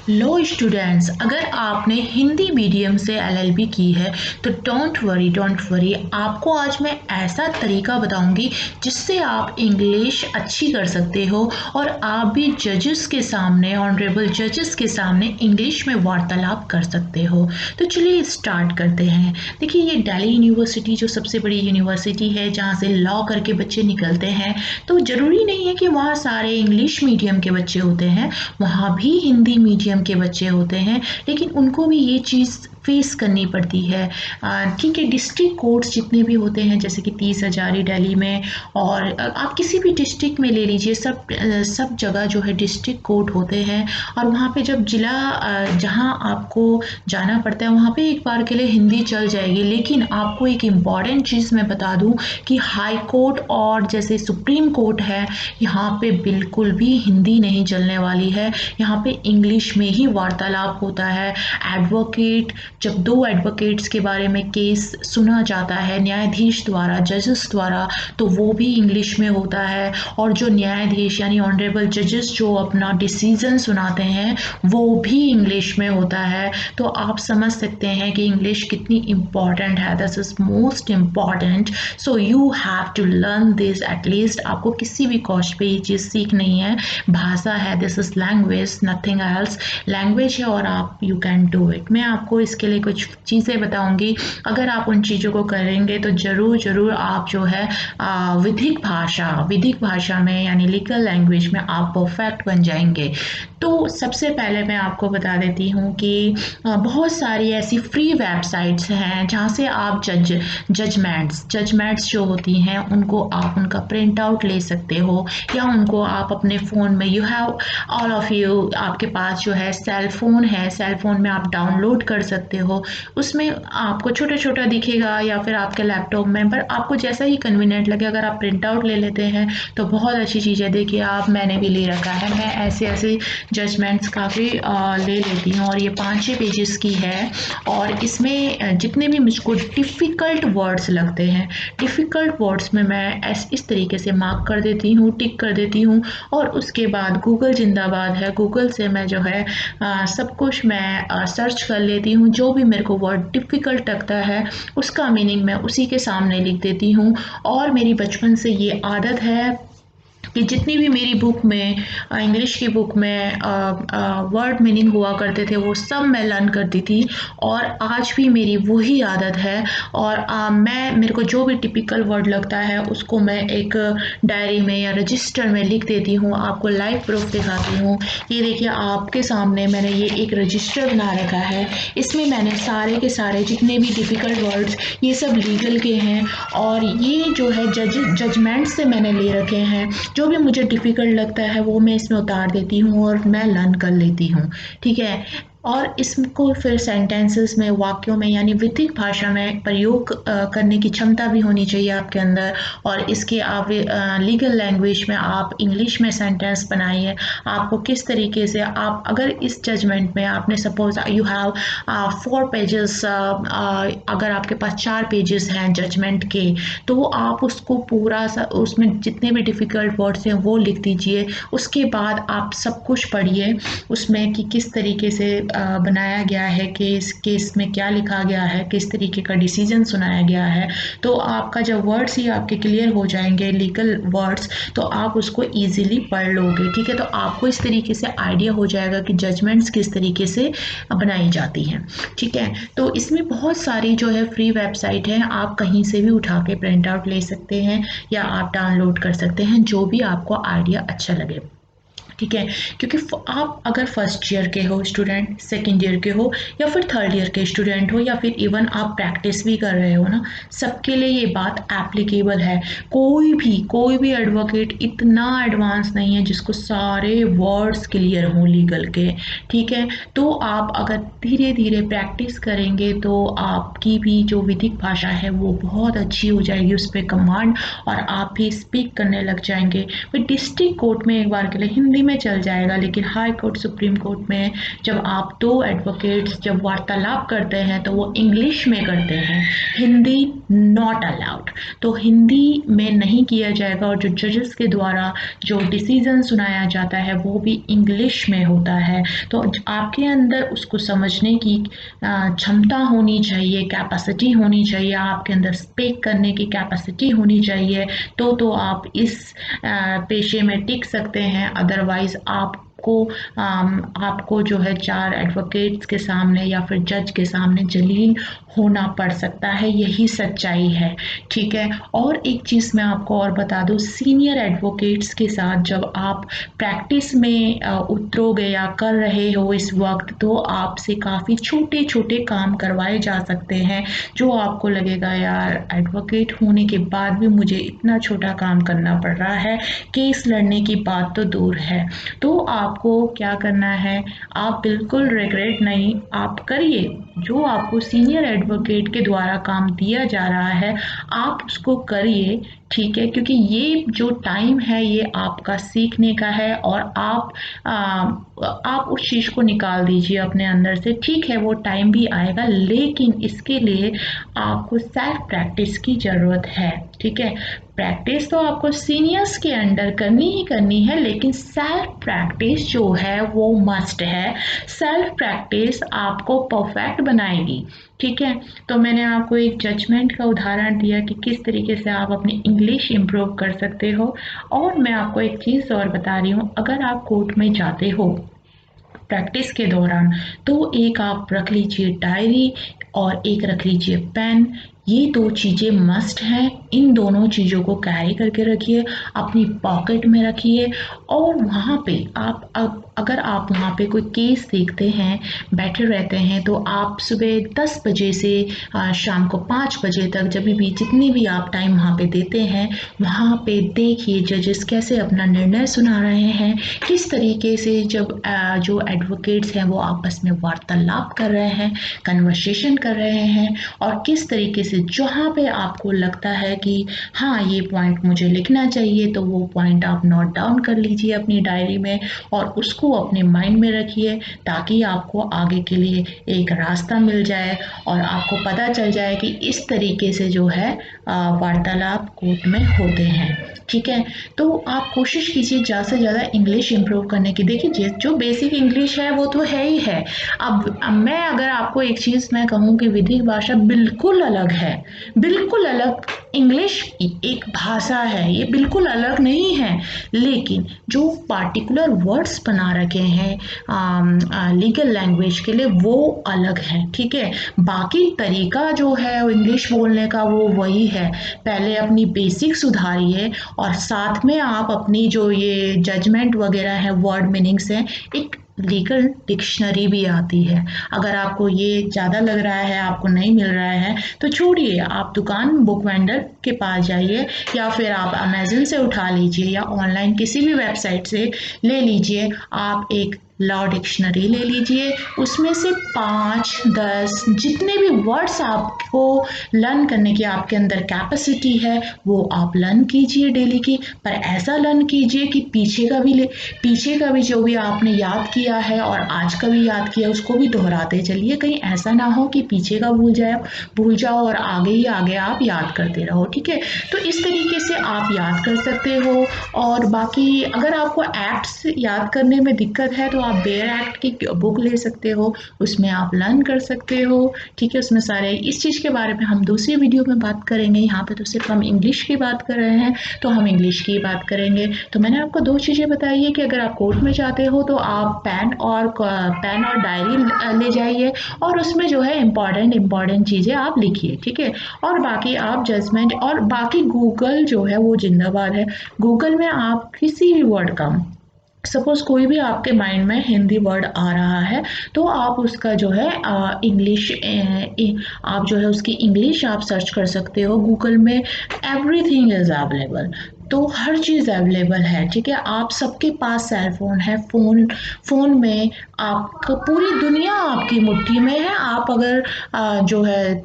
लो students, अगर आपने Hindi medium से एलएलबी की है तो डोंट वरी। आपको आज मैं ऐसा तरीका बताऊंगी जिससे आप इंग्लिश अच्छी कर सकते हो और आप भी जजेस के सामने, ऑनरेबल जजेस के सामने इंग्लिश में वार्तालाप कर सकते हो। तो चलिए स्टार्ट करते हैं। देखिए, ये दिल्ली यूनिवर्सिटी जो सबसे बड़ी यूनिवर्सिटी है जहाँ से लॉ करके बच्चे निकलते हैं, तो ज़रूरी नहीं है कि वहाँ सारे इंग्लिश मीडियम के बच्चे होते हैं, वहाँ भी हिंदी मीडियम के बच्चे होते हैं, लेकिन उनको भी ये चीज़ फेस करनी पड़ती है। ठीक है, डिस्ट्रिक्ट कोर्ट्स जितने भी होते हैं, जैसे कि 30 हजारी दिल्ली में, और आप किसी भी डिस्ट्रिक्ट में ले लीजिए, सब जगह जो है डिस्ट्रिक्ट कोर्ट होते हैं। और वहाँ पे जब जिला जहाँ आपको जाना पड़ता है वहाँ पे एक बार के लिए हिंदी चल जाएगी, लेकिन आपको एक इम्पॉर्टेंट चीज़ मैं बता दूँ कि हाई कोर्ट और जैसे सुप्रीम कोर्ट है, यहाँ पे बिल्कुल भी हिंदी नहीं चलने वाली है। यहाँ पे इंग्लिश में ही वार्तालाप होता है। एडवोकेट, जब दो एडवोकेट्स के बारे में केस सुना जाता है न्यायाधीश द्वारा, जजेस द्वारा, तो वो भी इंग्लिश में होता है। और जो न्यायाधीश यानी ऑनरेबल जजेस जो अपना डिसीजन सुनाते हैं वो भी इंग्लिश में होता है। तो आप समझ सकते हैं कि इंग्लिश कितनी इम्पॉर्टेंट है। This is most important, so you have to learn this at least. आपको किसी भी कॉस्ट पे ये चीज़ सीखनी है। भाषा है, this is language, nothing else. Language है और आप यू कैन डू इट। मैं आपको इसके लिए कुछ चीज़ें बताऊंगी। अगर आप उन चीज़ों को करेंगे तो ज़रूर ज़रूर आप जो है विधिक भाषा में यानी लीगल लैंग्वेज में आप परफेक्ट बन जाएंगे। तो सबसे पहले मैं आपको बता देती हूँ कि बहुत सारी ऐसी फ्री वेबसाइट्स हैं जहाँ से आप जजमेंट्स जो होती हैं उनको आप उनका प्रिंट आउट ले सकते हो, या उनको आप अपने फ़ोन में, you have all of you, आपके पास जो है सेल फ़ोन है, सेल फ़ोन में आप डाउनलोड कर सकते हो। उसमें आपको छोटा छोटा दिखेगा या फिर आपके लैपटॉप में, पर आपको जैसा ही कन्वीनियंट लगे अगर आप प्रिंट आउट ले लेते हैं तो बहुत अच्छी चीज़ है। देखिए आप, मैंने भी ले रखा है, मैं ऐसे ऐसे जजमेंट्स काफ़ी ले लेती हूँ, और ये 5-6 पेजेस की है। और इसमें जितने भी मुझको डिफ़िकल्ट वर्ड्स लगते हैं, डिफ़िकल्ट वर्ड्स में मैं इस तरीके से मार्क कर देती हूँ, टिक कर देती हूँ। और उसके बाद गूगल जिंदाबाद है, गूगल से मैं जो है सब कुछ मैं सर्च कर लेती हूँ। जो भी मेरे को वर्ड डिफ़िकल्ट लगता है उसका मीनिंग मैं उसी के सामने लिख देती हूँ। और मेरी बचपन से ये आदत है कि जितनी भी मेरी बुक में, इंग्लिश की बुक में वर्ड मीनिंग हुआ करते थे वो सब मैं लर्न करती थी, और आज भी मेरी वही आदत है। और मेरे को जो भी टिपिकल वर्ड लगता है उसको मैं एक डायरी में या रजिस्टर में लिख देती हूँ। आपको लाइव प्रूफ दिखाती हूँ। ये देखिए आपके सामने मैंने ये एक रजिस्टर बना रखा है, इसमें मैंने सारे के सारे जितने भी डिफ़िकल्ट वर्ड्स, ये सब लीगल के हैं, और ये जो है जजमेंट से मैंने ले रखे हैं। जो भी मुझे डिफ़िकल्ट लगता है वो मैं इसमें उतार देती हूँ और मैं लर्न कर लेती हूँ। ठीक है, और इसको फिर सेंटेंसेस में, वाक्यों में यानी विधिक भाषा में प्रयोग करने की क्षमता भी होनी चाहिए आपके अंदर। और इसके आप लीगल लैंग्वेज में आप इंग्लिश में सेंटेंस बनाइए। आपको किस तरीके से, आप अगर इस जजमेंट में आपने सपोज यू हैव 4 पेजेस, अगर आपके पास 4 पेजेस हैं जजमेंट के, तो आप उसको पूरा सा, उसमें जितने भी डिफ़िकल्ट वर्ड्स हैं वो लिख दीजिए। उसके बाद आप सब कुछ पढ़िए उसमें कि किस तरीके से बनाया गया है, केस केस में क्या लिखा गया है, किस तरीके का डिसीजन सुनाया गया है। तो आपका जब वर्ड्स ही आपके क्लियर हो जाएंगे, लीगल वर्ड्स, तो आप उसको ईजिली पढ़ लोगे। ठीक है, तो आपको इस तरीके से आइडिया हो जाएगा कि जजमेंट्स किस तरीके से बनाई जाती हैं। ठीक है, तो इसमें बहुत सारी जो है फ्री वेबसाइट है, आप कहीं से भी उठा के प्रिंट आउट ले सकते हैं या आप डाउनलोड कर सकते हैं, जो भी आपको आइडिया अच्छा लगे। ठीक है, क्योंकि आप अगर फर्स्ट ईयर के हो स्टूडेंट, सेकंड ईयर के हो, या फिर थर्ड ईयर के स्टूडेंट हो, या फिर इवन आप प्रैक्टिस भी कर रहे हो ना, सबके लिए ये बात एप्लीकेबल है। कोई भी एडवोकेट इतना एडवांस नहीं है जिसको सारे वर्ड्स क्लियर हों लीगल के। ठीक है, तो आप अगर धीरे धीरे प्रैक्टिस करेंगे तो आपकी भी जो विधिक भाषा है वो बहुत अच्छी हो जाएगी, उस पर कमांड, और आप भी स्पीक करने लग जाएंगे। फिर डिस्ट्रिक्ट कोर्ट में एक बार के लिए हिंदी में चल जाएगा, लेकिन हाई कोर्ट सुप्रीम कोर्ट में जब आप दो एडवोकेट्स जब वार्तालाप करते हैं तो वो इंग्लिश में करते हैं, हिंदी नॉट अलाउड। तो हिंदी में नहीं किया जाएगा, और जो जजेस के द्वारा जो डिसीजन सुनाया जाता है वो भी इंग्लिश में होता है। तो आपके अंदर उसको समझने की क्षमता होनी चाहिए, कैपेसिटी होनी चाहिए, आपके अंदर स्पीक करने की कैपेसिटी होनी चाहिए, तो आप इस पेशे में टिक सकते हैं। अदरवाइज आपको जो है चार एडवोकेट्स के सामने या फिर जज के सामने जलील होना पड़ सकता है, यही सच्चाई है। ठीक है, और एक चीज़ मैं आपको और बता दूं, सीनियर एडवोकेट्स के साथ जब आप प्रैक्टिस में उतरोगे या कर रहे हो इस वक्त, तो आपसे काफ़ी छोटे छोटे काम करवाए जा सकते हैं, जो आपको लगेगा यार एडवोकेट होने के बाद भी मुझे इतना छोटा काम करना पड़ रहा है, केस लड़ने की बात तो दूर है। तो आपको क्या करना है, आप बिल्कुल रिग्रेट नहीं, आप करिए जो आपको सीनियर एडवोकेट के द्वारा काम दिया जा रहा है, आप उसको करिए। ठीक है, क्योंकि ये जो टाइम है ये आपका सीखने का है, और आप उस चीज़ को निकाल दीजिए अपने अंदर से। ठीक है, वो टाइम भी आएगा, लेकिन इसके लिए आपको सेल्फ प्रैक्टिस की ज़रूरत है। ठीक है, प्रैक्टिस तो आपको सीनियर्स के अंडर करनी ही करनी है, लेकिन सेल्फ प्रैक्टिस जो है वो मस्ट है। सेल्फ प्रैक्टिस आपको परफेक्ट बनाएगी। ठीक है, तो मैंने आपको एक जजमेंट का उदाहरण दिया कि किस तरीके से आप अपनी इंग्लिश इम्प्रूव कर सकते हो। और मैं आपको एक चीज़ और बता रही हूँ, अगर आप कोर्ट में जाते हो प्रैक्टिस के दौरान, तो एक आप रख लीजिए डायरी और एक रख लीजिए पेन। ये दो चीज़ें मस्ट हैं, इन दोनों चीज़ों को कैरी करके रखिए, अपनी पॉकेट में रखिए। और वहाँ पे अगर आप वहाँ पे कोई केस देखते हैं, बैठे रहते हैं, तो आप सुबह 10 बजे से शाम को 5 बजे तक जब भी जितनी भी आप टाइम वहाँ पे देते हैं, वहाँ पे देखिए जजेस कैसे अपना निर्णय सुना रहे हैं, किस तरीके से जब जो एडवोकेट्स हैं वो आपस में वार्तालाप कर रहे हैं, कन्वर्सेशन कर रहे हैं, और किस तरीके से जहाँ पे आपको लगता है कि हाँ ये पॉइंट मुझे लिखना चाहिए, तो वो पॉइंट आप नोट डाउन कर लीजिए अपनी डायरी में और उसको अपने माइंड में रखिए, ताकि आपको आगे के लिए एक रास्ता मिल जाए और आपको पता चल जाए कि इस तरीके से जो है वार्तालाप कोर्ट में होते हैं। ठीक है, तो आप कोशिश कीजिए ज़्यादा से ज़्यादा इंग्लिश इम्प्रूव करने की। देखिए जो बेसिक इंग्लिश है वो तो है ही है। अब मैं अगर आपको एक चीज़ मैं कहूँ कि विधिक भाषा बिल्कुल अलग है, बिल्कुल अलग। इंग्लिश एक भाषा है, ये बिल्कुल अलग नहीं है, लेकिन जो पार्टिकुलर वर्ड्स बना रखे हैं लीगल लैंग्वेज के लिए वो अलग है। ठीक है, बाकी तरीका जो है इंग्लिश बोलने का वो वही है। पहले अपनी बेसिक सुधारिए, और साथ में आप अपनी जो ये जजमेंट वगैरह है, वर्ड मीनिंग्स हैं, एक लीगल डिक्शनरी भी आती है। अगर आपको ये ज़्यादा लग रहा है, आपको नहीं मिल रहा है, तो छोड़िए, आप दुकान बुक वेंडर के पास जाइए, या फिर आप अमेज़न से उठा लीजिए, या ऑनलाइन किसी भी वेबसाइट से ले लीजिए। आप एक लॉ डिक्शनरी ले लीजिए, उसमें से 5-10 जितने भी वर्ड्स आपको लर्न करने की आपके अंदर कैपेसिटी है वो आप लर्न कीजिए डेली की। पर ऐसा लर्न कीजिए कि पीछे का भी जो भी आपने याद किया है और आज का भी याद किया उसको भी दोहराते चलिए। कहीं ऐसा ना हो कि पीछे का भूल जाओ और आगे ही आगे आप याद करते रहो। ठीक है, तो इस तरीके से आप याद कर सकते हो। और बाकी अगर आपको एक्ट्स याद करने में दिक्कत है तो आप बेयर एक्ट की बुक ले सकते हो, उसमें आप लर्न कर सकते हो। ठीक है, उसमें सारे इस चीज़ के बारे में हम दूसरी वीडियो में बात करेंगे। यहाँ पे तो सिर्फ हम इंग्लिश की बात कर रहे हैं, तो हम इंग्लिश की बात करेंगे। तो मैंने आपको 2 चीज़ें बताई है कि अगर आप कोर्ट में जाते हो तो आप पेन और डायरी ले जाइए, और उसमें जो है इम्पॉर्टेंट चीज़ें आप लिखिए। ठीक है, और बाकी आप जजमेंट, और बाकी गूगल जो है वो जिंदाबाद है। गूगल में आप किसी भी वर्ड का, सपोज कोई भी आपके माइंड में हिंदी वर्ड आ रहा है, तो आप उसका जो है इंग्लिश आप जो है उसकी इंग्लिश आप सर्च कर सकते हो गूगल में। Everything is available. तो हर चीज़ अवेलेबल है, ठीक है? आप सबके पास सेल फ़ोन है, फ़ोन में आपका पूरी दुनिया आपकी मुट्ठी में है। आप अगर जो है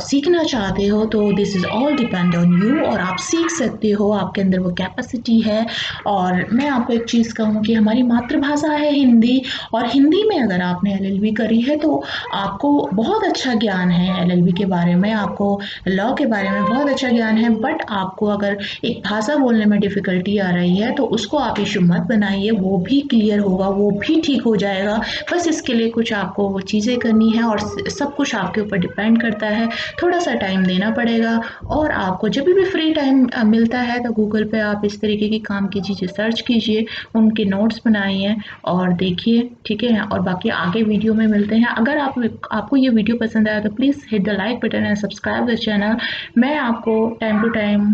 सीखना चाहते हो तो this is all depend on you, और आप सीख सकते हो, आपके अंदर वो कैपेसिटी है। और मैं आपको एक चीज़ कहूँ कि हमारी मातृभाषा है हिंदी, और हिंदी में अगर आपने एलएलबी करी है तो आपको बहुत अच्छा ज्ञान है एलएलबी के बारे में, आपको लॉ के बारे में बहुत अच्छा ज्ञान है। बट आपको अगर एक भाषा बोलने में डिफ़िकल्टी आ रही है तो उसको आप इश्यू मत बनाइए, वो भी क्लियर होगा, वो भी ठीक हो जाएगा। बस इसके लिए कुछ आपको वो चीज़ें करनी है, और सब कुछ आपके ऊपर डिपेंड करता है। थोड़ा-सा टाइम देना पड़ेगा, और आपको जब भी फ्री टाइम मिलता है तो गूगल पे आप इस तरीके की काम की चीज़ें सर्च कीजिए, उनके नोट्स बनाइए और देखिए, ठीक है? और बाकी आगे वीडियो में मिलते हैं। अगर आपको ये वीडियो पसंद आया तो please hit the like button and subscribe the channel. मैं आपको टाइम टू टाइम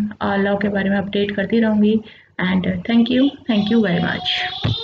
लॉ के बारे में अपडेट करती रहूँगी। And thank you very much.